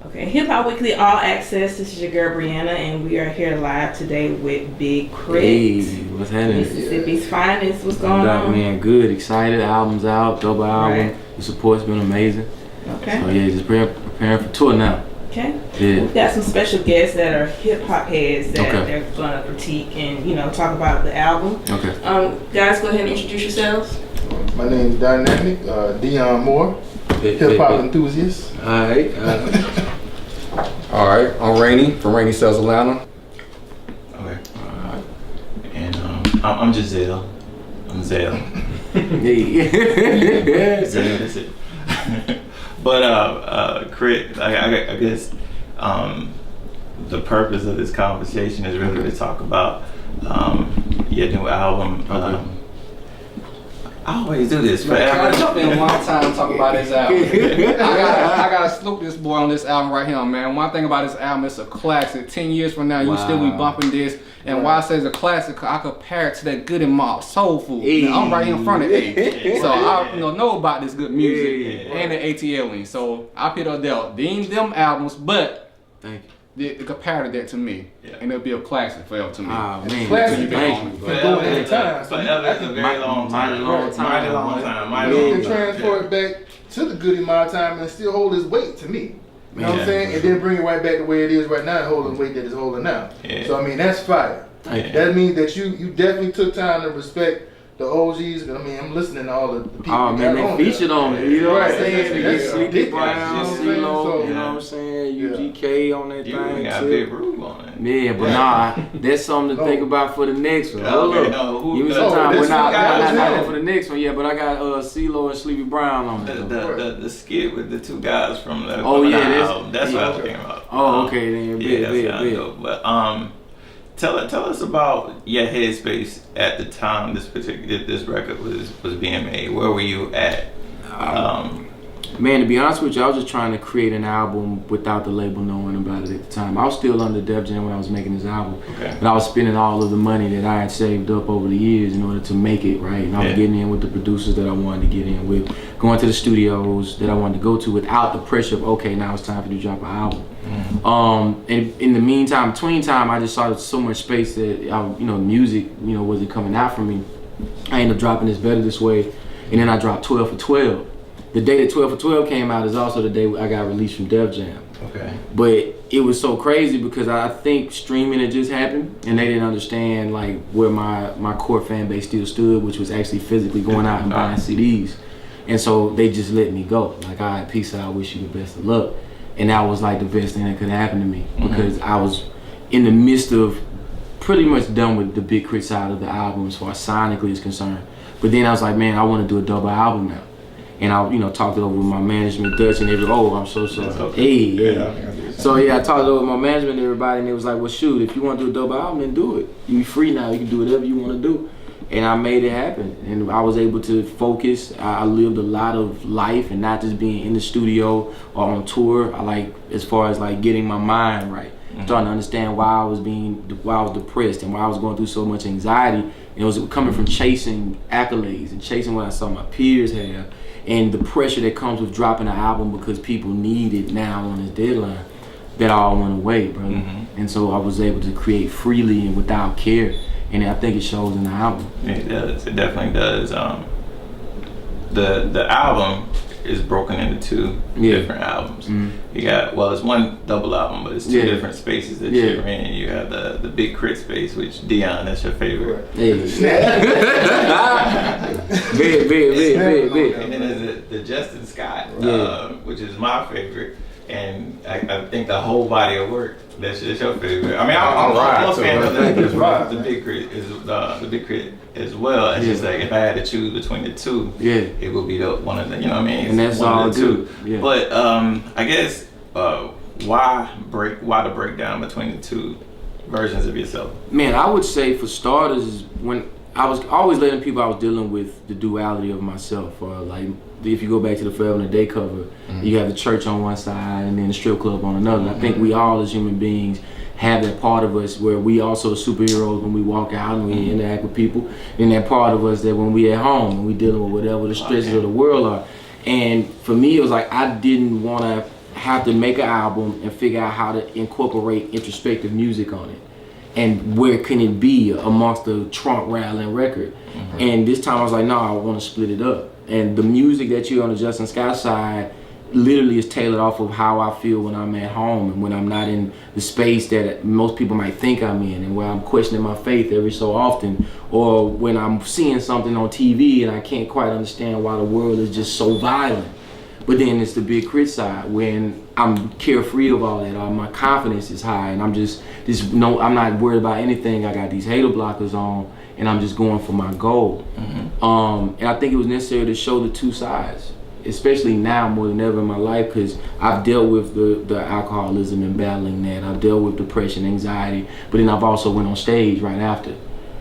Okay, Hip Hop Weekly All Access. This is your girl Brianna, and we are here live today with Big Krit. Hey, what's happening? Mississippi's finest. What's going on? Man, good, excited. Album's out, double album. Right. The support's been amazing. Okay. So yeah, just preparing for tour now. Okay. Yeah. We've got some special guests that are hip hop heads that Okay. they're gonna critique and talk about the album. Okay. Guys, go ahead and introduce yourselves. My name is Dynamic, Dion Moore, hip hop enthusiast. Alright. Alright, I'm Rainy from Rainy Sells Atlanta. Okay. And I'm Giselle. I'm Zell. Hey. Zell, that's it. But Krit, I guess the purpose of this conversation is really to talk about your new album. Okay. I always do this Can I forever. jump in one time talking about this album? I gotta salute this boy on this album right here, man. One thing about this album, it's a classic. 10 years from now, you still be bumping this. And why I say it's a classic, I compare it to that Good and Mob Soul Food. Hey. Now, I'm right here in front of it. So I know about this good music and the ATL. So I put up there, them albums, but Thank you. they compared that to me. And it'll be a classic forever to me. Ah, man. Classic. Thank you. Forever At the is time. forever is a very long time. Mighty long time. Mighty long time. Mighty You long can time. transport it back to the Goody Mob time and still hold his weight to me. You know what I'm Yeah. saying? And then bring it right back to where it is right now and hold the weight that it's holding now. Yeah. So I mean, that's fire. Thank you. That means that you definitely took time to respect the OGs. I mean, I'm listening to all the people. Oh man, that they featured on it. You know what I'm Right, saying? that's Sleepy ridiculous. Brown, You know what I'm saying? CeeLo, So- you know what I'm saying? UGK on that You thing got too. Big Rube on it. Yeah, but nah, that's something to think about for the next one. Hold Okay, up. no, who- Give me no, some time. this We're not guy was for the next one, yeah, but I got CeeLo and Sleepy Brown on it. though. The skit with the two guys from the Oh, yeah, that's- album. That's what I was thinking about. Oh, okay, then. Yeah, that's kinda dope. But tell us about your headspace at the time this record was being made. Where were you at? Man, to be honest with you, I was just trying to create an album without the label knowing about it at the time. I was still under Def Jam when I was making this album. Okay. But I was spending all of the money that I had saved up over the years in order to make it, right? And I was getting in with the producers that I wanted to get in with, going to the studios that I wanted to go to without the pressure of, okay, now it's time for you to drop an album. And in the meantime, between time, I just saw so much space that, music, wasn't coming out from me. I ended up dropping this Better This Way, and then I dropped 12 for 12. The day that 12 for 12 came out is also the day I got released from Def Jam. Okay. But it was so crazy because I think streaming had just happened and they didn't understand like where my core fan base still stood, which was actually physically going out and buying CDs. And so they just let me go. Like, all right, peace out, wish you the best of luck. And that was like the best thing that could happen to me because I was in the midst of pretty much done with the Big Krit side of the album as far as sonically is concerned. But then I was like, man, I want to do a double album now. And I, talked it over with my management, Dutch, and everybody. Oh, I'm so sorry. Okay. Hey, yeah. So yeah, I talked it over with my management and everybody, and it was like, well, shoot, if you want to do a double album, then do it. You be free now. You can do whatever you want to do. And I made it happen, and I was able to focus. I lived a lot of life, and not just being in the studio or on tour. I like, as far as like getting my mind right, starting to understand why I was depressed and why I was going through so much anxiety. And it was coming from chasing accolades and chasing what I saw my peers have. And the pressure that comes with dropping an album because people need it now on this deadline, that all went away, brother. And so I was able to create freely and without care, and I think it shows in the album. It does. It definitely does. The album is broken into two different albums. You got, well, it's one double album, but it's two different spaces that you're in. You have the Big Krit space, which Dion, that's your favorite. Hey. Big. And then there's the Justin Scott, which is my favorite. And I think the whole body of work, that's your favorite. I mean, I'm a fan of the Big Krit the Big Krit as well. It's just like if I had to choose between the two, it would be one of the, you know what I mean? And that's all good. Yeah. But I guess why the breakdown between the two versions of yourself? Man, I would say for starters, when I was always letting people I was dealing with the duality of myself, or like if you go back to the Forever and a Day cover, you have the church on one side and then the strip club on another. I think we all as human beings have that part of us where we also superheroes when we walk out and we interact with people, and that part of us that when we at home and we dealing with whatever the stresses of the world are. And for me, it was like I didn't want to have to make an album and figure out how to incorporate introspective music on it. And where can it be amongst the trunk rattling record? And this time I was like, no, I want to split it up. And the music that you on the Justin Scott side literally is tailored off of how I feel when I'm at home and when I'm not in the space that most people might think I'm in, and where I'm questioning my faith every so often, or when I'm seeing something on TV and I can't quite understand why the world is just so violent. But then it's the Big K.R.I.T. side when I'm carefree of all that. My confidence is high, and I'm I'm not worried about anything. I got these hater blockers on, and I'm just going for my goal. And I think it was necessary to show the two sides, especially now more than ever in my life, because I've dealt with the alcoholism and battling that. I've dealt with depression, anxiety, but then I've also went on stage right after,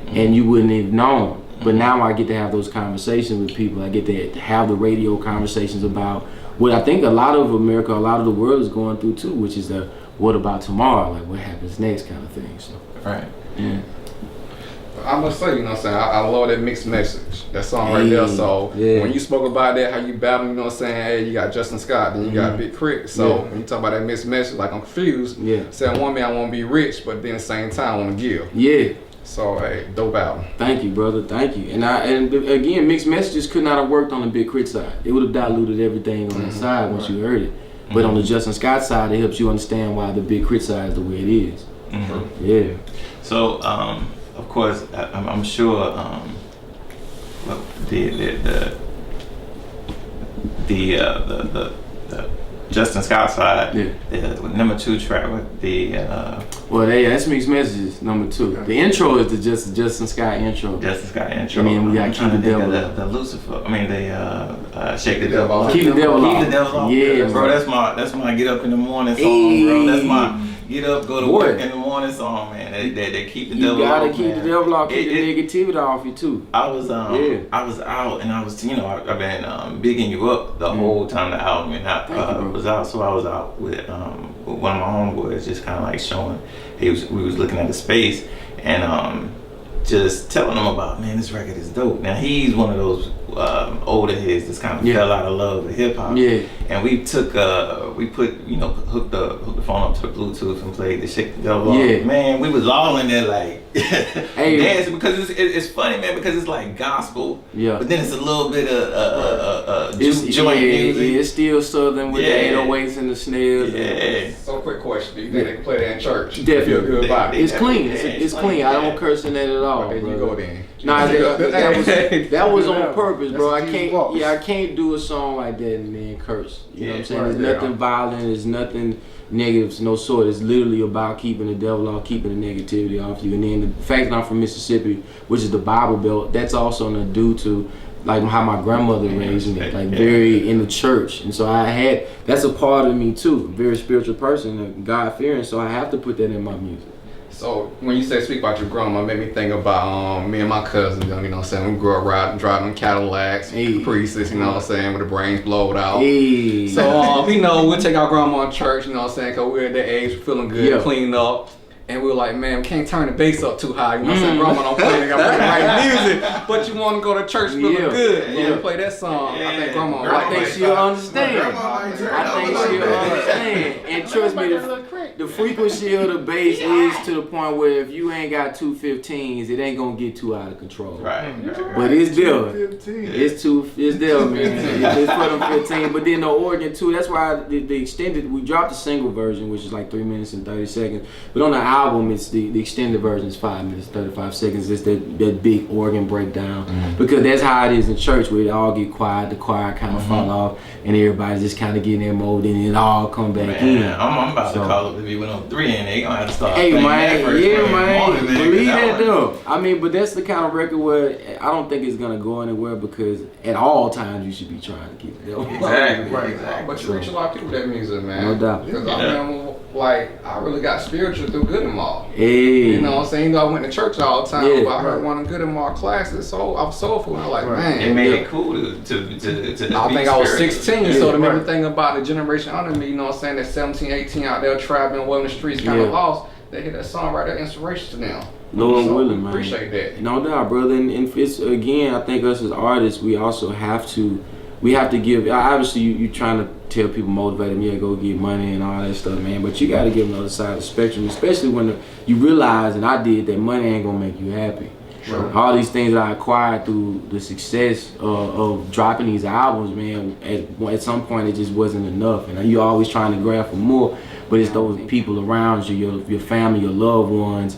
and you wouldn't have known. But now I get to have those conversations with people. I get to have the radio conversations about what I think a lot of America, a lot of the world is going through too, which is the what about tomorrow, like what happens next kind of thing. So, right. Yeah. I must say, you know what I'm saying, I love that mixed message, that song right there. So when you spoke about that, how you battle, you know what I'm saying, hey, you got Justin Scott, then you got Big K.R.I.T. So when you talk about that mixed message, like I'm confused. Saying one minute I want to be rich, but then at the same time I want to give. So, hey, dope album. Thank you, brother. Thank you. And again, mixed messages could not have worked on the Big K.R.I.T. side. It would have diluted everything on that side once you heard it. But on the Justin Scott side, it helps you understand why the Big K.R.I.T. side is the way it is. Yeah. So, of course, I'm sure the Justin Scott side, the number 2 track with the that's mixed messages number 2. The intro is the Justin Scott intro. Justin Scott intro. And then we got Keep the Devil Off. The Lucifer. I mean the Shake the Devil Off. Keep the Devil Off. Keep the Devil Off. Yeah, bro. That's my get up in the morning song, bro. That's my get up, go to work in the morning song, man. They keep the devil off. You gotta keep the devil off, keep the negativity off you too. I was out and I was, I've been bigging you up the whole time the album was out. So I was out with one of my homeboys, just kind of like showing. We was looking at the space and just telling him about, man, this record is dope. Now he's one of those older heads that's kind of fell out of love with hip hop. And we took hooked the phone up to the Bluetooth and played the Shake the Devil Off. Man, we was all in there like dancing, because it's funny, man, because it's like gospel, but then it's a little bit of joint music. It's still southern with the 808s and the snares. So quick question, do you think they can play that in church? Definitely. It's clean. It's clean. I don't curse in that at all. There you go then. Nah, that was on purpose, bro. I can't do a song like that and then curse. You know what I'm saying? There's nothing violent, there's nothing negative, no sort. It's literally about keeping the devil off, keeping the negativity off you. And then the fact that I'm from Mississippi, which is the Bible Belt, that's also due to like how my grandmother raised me, like very in the church. And so that's a part of me too. I'm a very spiritual person, God fearing, so I have to put that in my music. So when you say speak about your grandma, it made me think about me and my cousins, you know what I'm saying? We grew up driving Cadillacs, Caprices, you know what I'm saying, with the brains blowed out. So, we'll take our grandma to church, you know what I'm saying, because we're at that age, we're feeling good, cleaned up. And we were like, man, we can't turn the bass up too high. You know what I'm saying? Grandma don't play, they got to play the right music. But you want to go to church feeling good. You want to play that song. I think grandma I think she'll understand. And trust me, the frequency of the bass is to the point where if you ain't got 215s, it ain't going to get too out of control. Right. But it's there. It's there, man. It's for them 15. But then the organ too, that's why the extended, we dropped the single version, which is like 3 minutes and 30 seconds. But on the album, it's the extended version is 5 minutes 35 seconds. It's that big organ breakdown, because that's how it is in church, where it all get quiet, the choir kind of fall off, and everybody just kind of get in their mode, and it all come back in. I'm about to call up the B103 and they gonna have to start. Hey man, believe that though. I mean, but that's the kind of record where I don't think it's gonna go anywhere, because at all times you should be trying to keep it there. Exactly. But you reach a lot of people with that music, man. No doubt. Because I remember, like, I really got spiritual through Good and Mall. Hey. You know what I'm saying? I went to church all the time, but I heard one of Good and Mall classes, so I was soulful. And I'm like, man. It made it cool to I think I was 16, so the main thing about the generation under me, you know what I'm saying, that 17, 18 out there traveling, well in the streets, kind of lost, they hit that song right there, inspiration to them. Lord willing, man. Appreciate that. No doubt, brother. And it's, again, I think us as artists, we also have to we have to give. Obviously, you trying to tell people, motivate them, yeah, go get money and all that stuff, man. But you got to give them the other side of the spectrum, especially when you realize, and I did, that money ain't gonna make you happy. Sure. All these things that I acquired through the success of dropping these albums, man, at some point it just wasn't enough. And you're always trying to grab for more, but it's those people around you, your family, your loved ones,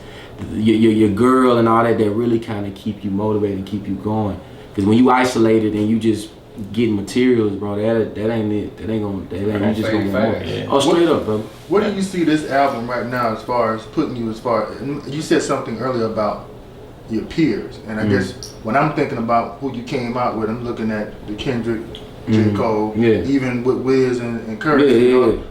your girl and all that really kind of keep you motivated and keep you going. Because when you isolated and you just getting materials, bro, that ain't it. That ain't you just gonna get more. Yeah. Oh, straight up, bro. What do you see this album right now as far as putting you you said something earlier about your peers, and I guess when I'm thinking about who you came out with, I'm looking at the Kendrick, J. Cole, even with Wiz and Kurt,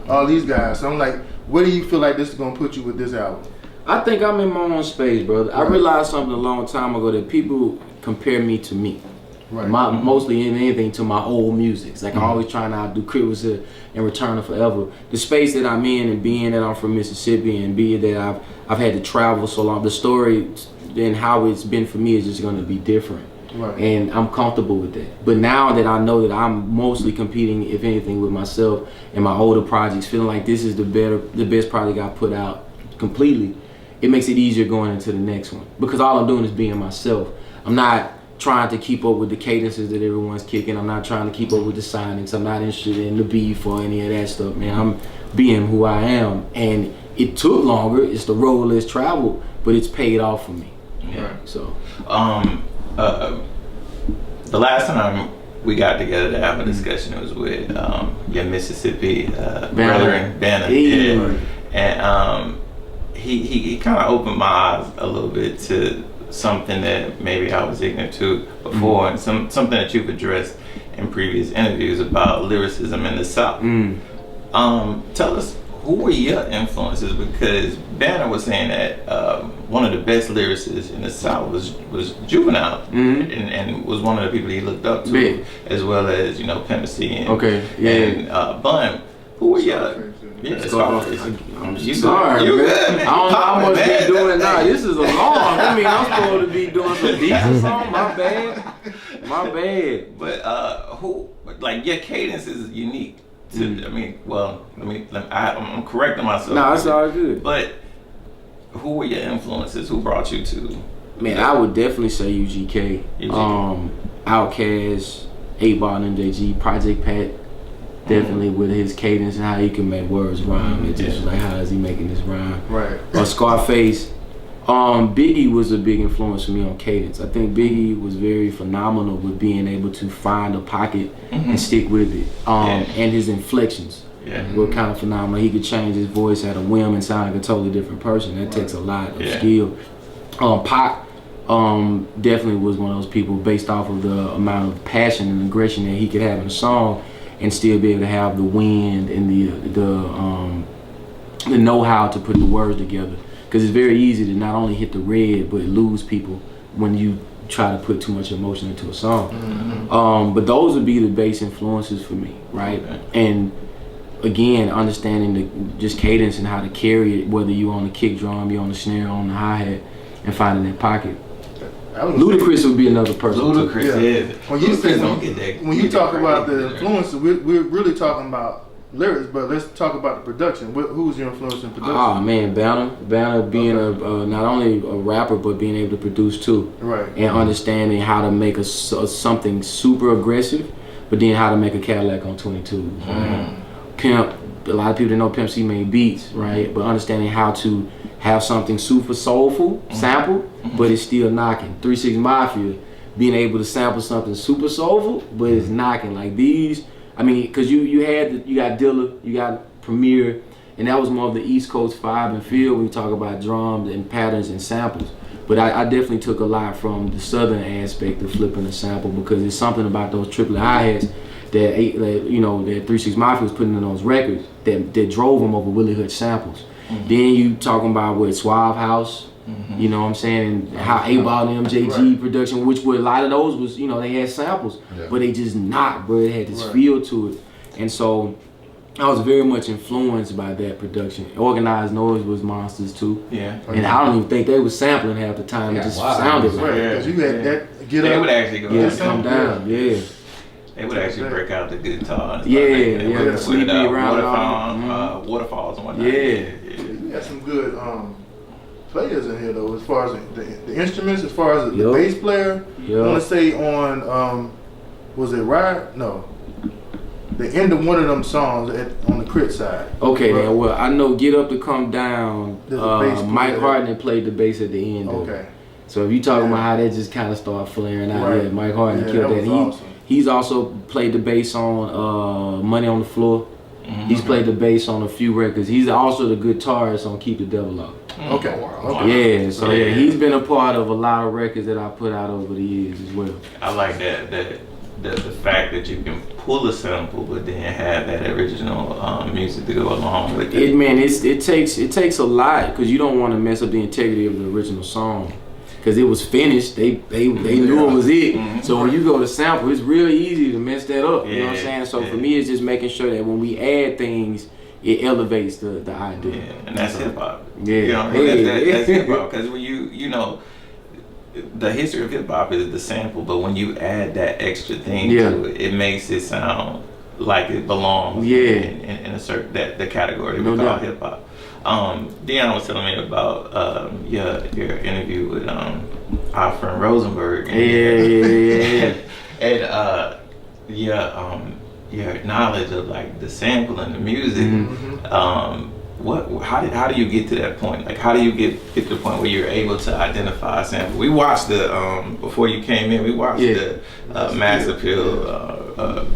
all these guys. So I'm like, where do you feel like this is gonna put you with this album? I think I'm in my own space, brother. Right. I realized something a long time ago that people compare me to me. Right. Mostly in anything to my old music. It's like I'm always trying to outdo Krit was here and Return of Forever. The space that I'm in, and being that I'm from Mississippi, and being that I've had to travel so long, the story and how it's been for me is just going to be different. Right. And I'm comfortable with that. But now that I know that I'm mostly competing, if anything, with myself and my older projects, feeling like this is the best project I put out completely, it makes it easier going into the next one. Because all I'm doing is being myself. I'm not trying to keep up with the cadences that everyone's kicking. I'm not trying to keep up with the signings. I'm not interested in the beef or any of that stuff, man. I'm being who I am. And it took longer. It's the road less traveled, but it's paid off for me. Yeah. So, the last time we got together to have a discussion, it was with your Mississippi brethren, Banner. Yeah. And he kind of opened my eyes a little bit to something that maybe I was ignorant to before, and something that you've addressed in previous interviews about lyricism in the South. Tell us, who were your influences? Because Banner was saying that one of the best lyricists in the South was Juvenile, and was one of the people he looked up to, as well as Pimp C and Bun. Who were your? Yeah, I'm sorry. You good, man. I don't know how much be doing now. This is a long. I'm supposed to be doing some decent song. My bad. But who? Like, your cadence is unique. I'm correcting myself. No, it's all good. But who were your influences? Who brought you to? Man, I would definitely say UGK. Outkast, 8Ball and MJG, Project Pat. Definitely with his cadence and how he can make words rhyme. It's just like, how is he making this rhyme? Right. Or Scarface. Biggie was a big influence for me on cadence. I think Biggie was very phenomenal with being able to find a pocket and stick with it. And his inflections were kind of phenomenal. He could change his voice at a whim and sound like a totally different person. That takes a lot of skill. Pac definitely was one of those people, based off of the amount of passion and aggression that he could have in a song, and still be able to have the wind and the know-how to put the words together. Because it's very easy to not only hit the red, but lose people when you try to put too much emotion into a song. But those would be the base influences for me, right? And again, understanding just cadence and how to carry it, whether you're on the kick drum, you're on the snare, on the hi-hat, and finding that pocket. Ludacris would be another person. Ludacris, When you talk about the influences, we're really talking about lyrics, but let's talk about the production. Who's your influence in production? Oh man, Banner being not only a rapper, but being able to produce too. Right. And understanding how to make something super aggressive, but then how to make a Cadillac on 22. Pimp, a lot of people didn't know Pimp C made beats, right? But understanding how to have something super soulful, sample, but it's still knocking. 3 6 Mafia, being able to sample something super soulful, but it's knocking. Like these, I mean, because you got Dilla, you got Premier, and that was more of the East Coast vibe and feel when you talk about drums and patterns and samples. But I definitely took a lot from the southern aspect of flipping a sample, because there's something about those triplet hi-hats that 3 6 Mafia was putting in those records that drove them over Willie Hutch samples. Then you talking about with Suave House, you know what I'm saying, and how 8Ball and MJG production, which were a lot of those was, they had samples, but they just knocked, bro. It had this feel to it. And so I was very much influenced by that production. Organized Noise was monsters too. Yeah. And I don't even think they was sampling half the time. It just sounded right. Because you had that get they up. Would actually go come down. They would actually break out the guitar. And Yeah, sleepy around waterfalls and whatnot. Yeah. We got some good players in here though, as far as the instruments, as far as the bass player. I want to say on was it Ride? No. The end of one of them songs on the Krit side. Okay, then. Well, I know "Get Up to Come Down." Mike Hardin played the bass at the end. Okay. So if you talking about how that just kind of started flaring out, yeah, Mike Hardin killed that. Awesome. He's also played the bass on "Money on the Floor." He's played the bass on a few records. He's also the guitarist on "Keep the Devil Out." Okay. Yeah. So he's been a part of a lot of records that I put out over the years as well. I like that. The fact that you can pull a sample but then have that original music to go along with it. It takes a lot because you don't want to mess up the integrity of the original song because it was finished. They knew it was it. So when you go to sample, it's really easy to mess that up. You know what I'm saying? So for me, it's just making sure that when we add things, it elevates the idea. Yeah, and that's hip hop. Yeah, you know, that's hip hop because when you know. The history of hip hop is the sample, but when you add that extra thing to it, it makes it sound like it belongs in a certain the category we call hip hop. Deon was telling me about your interview with our friend Rosenberg. And your knowledge of like the sample and the music. How do you get to that point? Like, how do you get to the point where you're able to identify a sample? We watched the before you came in. We watched the Mass Appeal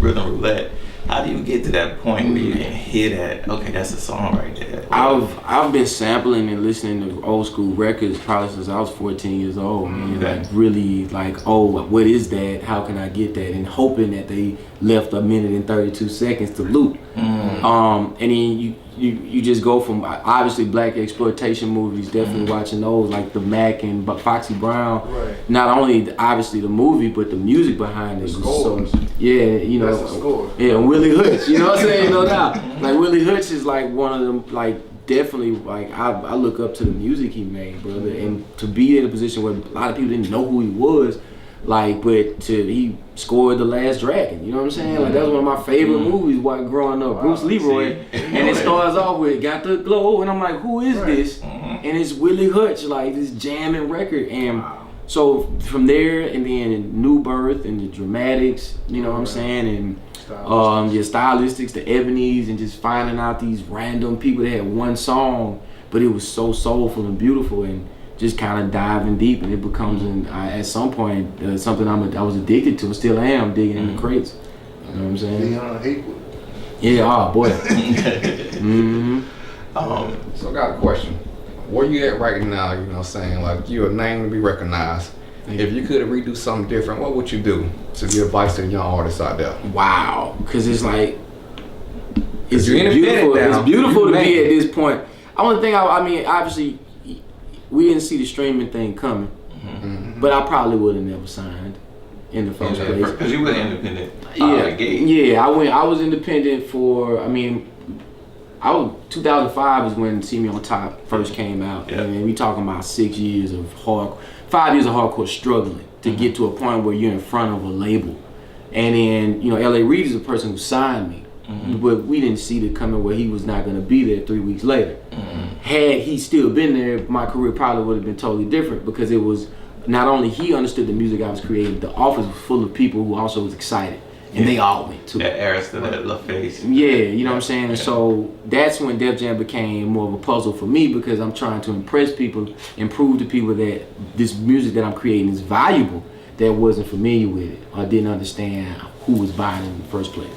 Rhythm Roulette. How do you get to that point where you can hear that? Okay, that's a song right there. I've been sampling and listening to old school records probably since I was 14 years old. Like really, like, what is that? How can I get that? And hoping that they left a minute and 32 seconds to loop. And then you just go from obviously black exploitation movies, definitely watching those like the Mac and Foxy Brown. Right. Not only obviously the movie, but the music behind it. So, you know, that's the score. Yeah, Willie Hutch. You know what I'm saying? No doubt. Like Willie Hutch is like one of them. Like definitely, like I look up to the music he made, brother. And to be in a position where a lot of people didn't know who he was. Like, but he scored The Last Dragon, you know what I'm saying? Like, that's one of my favorite movies while growing up, Bruce Leroy. And it starts off with Got the Glow, and I'm like, who is this? And it's Willie Hutch, like this jamming record. And so from there, and then New Birth and the dramatics, you know what I'm saying? And the stylistics, the ebonies, and just finding out these random people that had one song, but it was so soulful and beautiful. And just kind of diving deep, and it becomes at some point something I was addicted to, and still am digging in the crates. You know what I'm saying? Yeah, oh boy. So I got a question. Where you at right now? You know what I'm saying? Like, you're a name to be recognized. If you could redo something different, what would you do to give advice to the young artists out there? Wow, because it's like it's beautiful. It's beautiful to be at this point. I mean, obviously. We didn't see the streaming thing coming, but I probably would have never signed in the first place. Because you were independent. I was independent for. I mean, 2005 is when See Me on Top first came out, and we talking about 5 years of hardcore struggling to get to a point where you're in front of a label, and then L.A. Reid is the person who signed me. But we didn't see it coming where he was not going to be there 3 weeks later. Had he still been there, my career probably would have been totally different because it was not only he understood the music I was creating, the office was full of people who also was excited. And they all went too. That Arista, that face. Yeah, you know what I'm saying? And so that's when Def Jam became more of a puzzle for me because I'm trying to impress people and prove to people that this music that I'm creating is valuable that wasn't familiar with it or didn't understand who was buying it in the first place.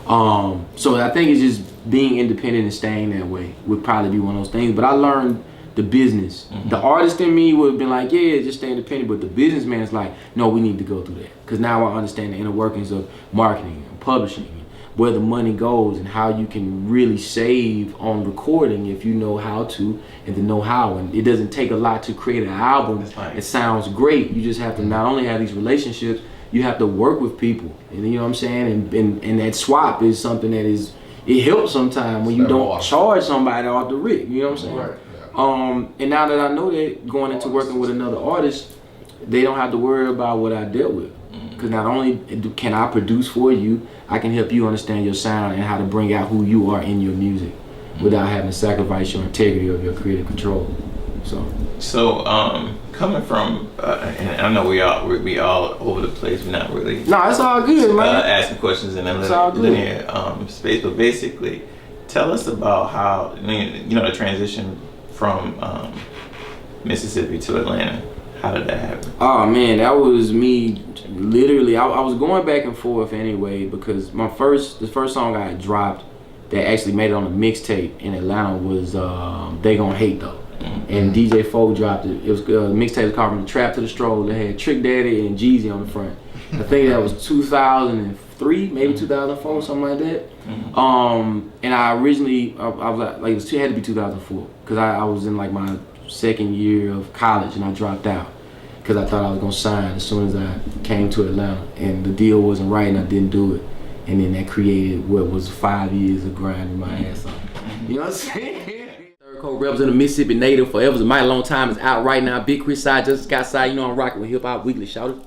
So I think it's just being independent and staying that way would probably be one of those things. But I learned the business. The artist in me would have been like, yeah, just stay independent. But the businessman is like, no, we need to go through that. Because now I understand the inner workings of marketing and publishing, and where the money goes and how you can really save on recording if you know how to and the know-how. And it doesn't take a lot to create an album. It sounds great. You just have to not only have these relationships, you have to work with people, and you know what I'm saying, and that swap is something that it helps sometimes when you don't charge somebody off the rip. You know what I'm saying? Right. And now that I know that, going into working with another artist, they don't have to worry about what I dealt with. Because not only can I produce for you, I can help you understand your sound and how to bring out who you are in your music without having to sacrifice your integrity of your creative control. So coming from, and I know we all over the place. We're not really. No, it's all good, man. Asking questions in a linear space, but basically, tell us about how the transition from Mississippi to Atlanta. How did that happen? Oh man, that was me. Literally, I was going back and forth anyway because the first song I dropped that actually made it on a mixtape in Atlanta was "They Gon' Hate Though," and DJ Foe dropped it. It was mixtape was called "From the Trap to the Stroll." They had Trick Daddy and Jeezy on the front. I think that was 2003, maybe 2004, something like that. And I originally I was like it had to be 2004 because I was in like my second year of college and I dropped out because I thought I was gonna sign as soon as I came to Atlanta, and the deal wasn't right and I didn't do it, and then that created what was 5 years of grinding my ass off. You know what I'm saying? Third Coast representing Mississippi native forever. It's a mighty long time. It's out right now. Big Krit side, just got side. You know I'm rocking with Hip Hop Weekly. Shout it.